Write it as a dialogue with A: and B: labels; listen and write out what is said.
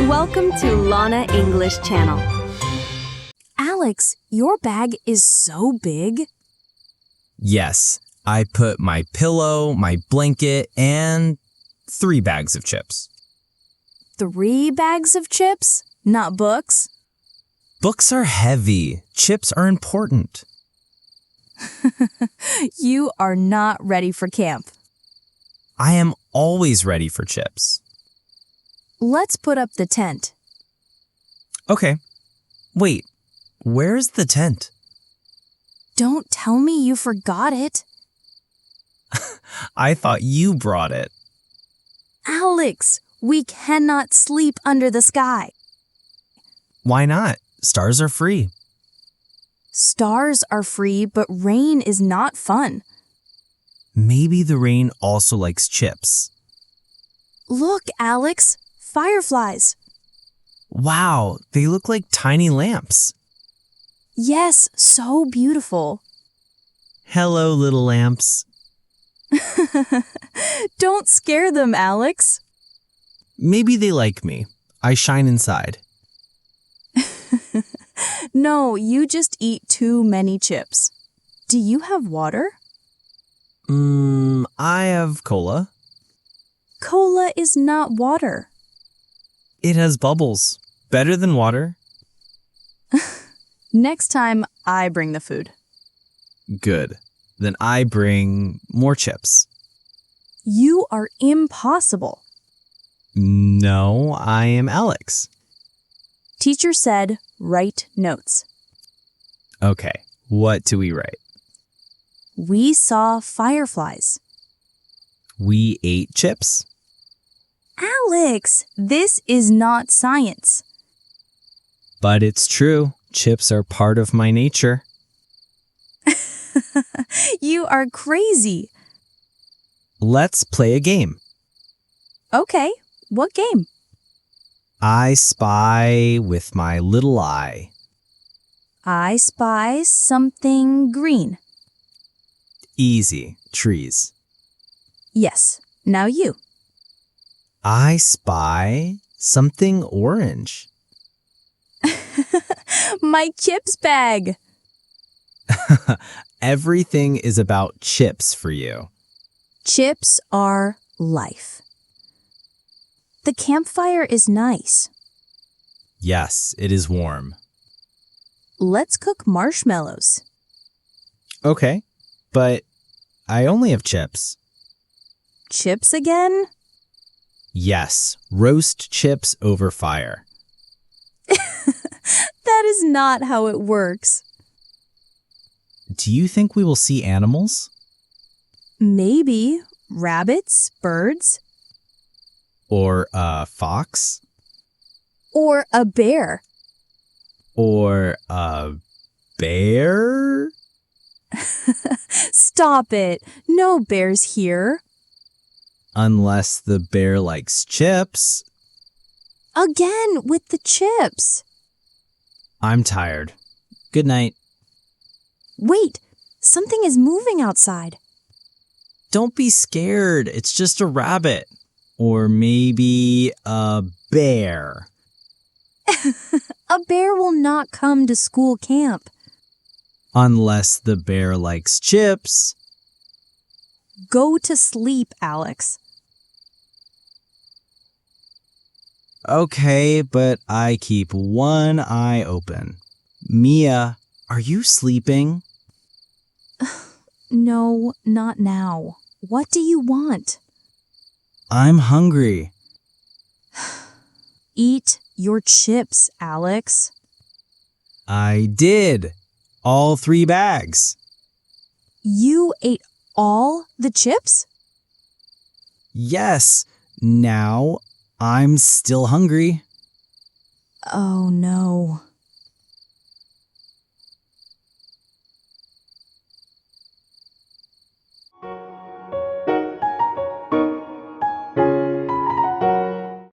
A: Welcome to Lana English Channel.
B: Alex, your bag is so big.
C: Yes, I put my pillow, my blanket, and 3 bags of chips.
B: 3 bags of chips? Not books?
C: Books are heavy. Chips are important.
B: You are not ready for camp.
C: I am always ready for chips.
B: Let's put up the tent.
C: Okay. Wait, where's the tent?
B: Don't tell me you forgot it.
C: I thought you brought it.
B: Alex, we cannot sleep under the sky.
C: Why not? Stars are free.
B: Stars are free, but rain is not fun.
C: Maybe the rain also likes chips.
B: Look, Alex, fireflies.
C: Wow, they look like tiny lamps.
B: Yes, so beautiful.
C: Hello, little lamps.
B: Don't scare them, Alex.
C: Maybe they like me. I shine inside.
B: No, you just eat too many chips. Do you have water?
C: I have cola.
B: Cola is not water.
C: It has bubbles. Better than water.
B: Next time, I bring the food.
C: Good. Then I bring more chips.
B: You are impossible.
C: No, I am Alex.
B: Teacher said, write notes.
C: Okay, what do we write?
B: We saw fireflies.
C: We ate chips.
B: Alex, this is not science.
C: But it's true. Chips are part of my nature.
B: You are crazy.
C: Let's play a game.
B: Okay, what game?
C: I spy with my little eye.
B: I spy something green.
C: Easy. Trees.
B: Yes, now you.
C: I spy something orange.
B: My chips bag.
C: Everything is about chips for you.
B: Chips are life. The campfire is nice.
C: Yes, it is warm.
B: Let's cook marshmallows.
C: Okay, but I only have chips.
B: Chips again?
C: Yes, roast chips over fire.
B: That is not how it works.
C: Do you think we will see animals?
B: Maybe rabbits, birds,
C: Or a fox?
B: or a bear.
C: Or a bear?
B: Stop it. No bears here.
C: Unless the bear likes chips.
B: Again with the chips.
C: I'm tired. Good night.
B: Wait, something is moving outside.
C: Don't be scared. It's just a rabbit. Or maybe a bear.
B: A bear will not come to school camp.
C: Unless the bear likes chips.
B: Go to sleep, Alex.
C: Okay, but I keep one eye open. Mia, are you sleeping?
B: No, not now. What do you want?
C: I'm hungry.
B: Eat your chips, Alex.
C: I did. All 3 bags.
B: You ate all the chips?
C: Yes. Now I'm still hungry.
B: Oh no.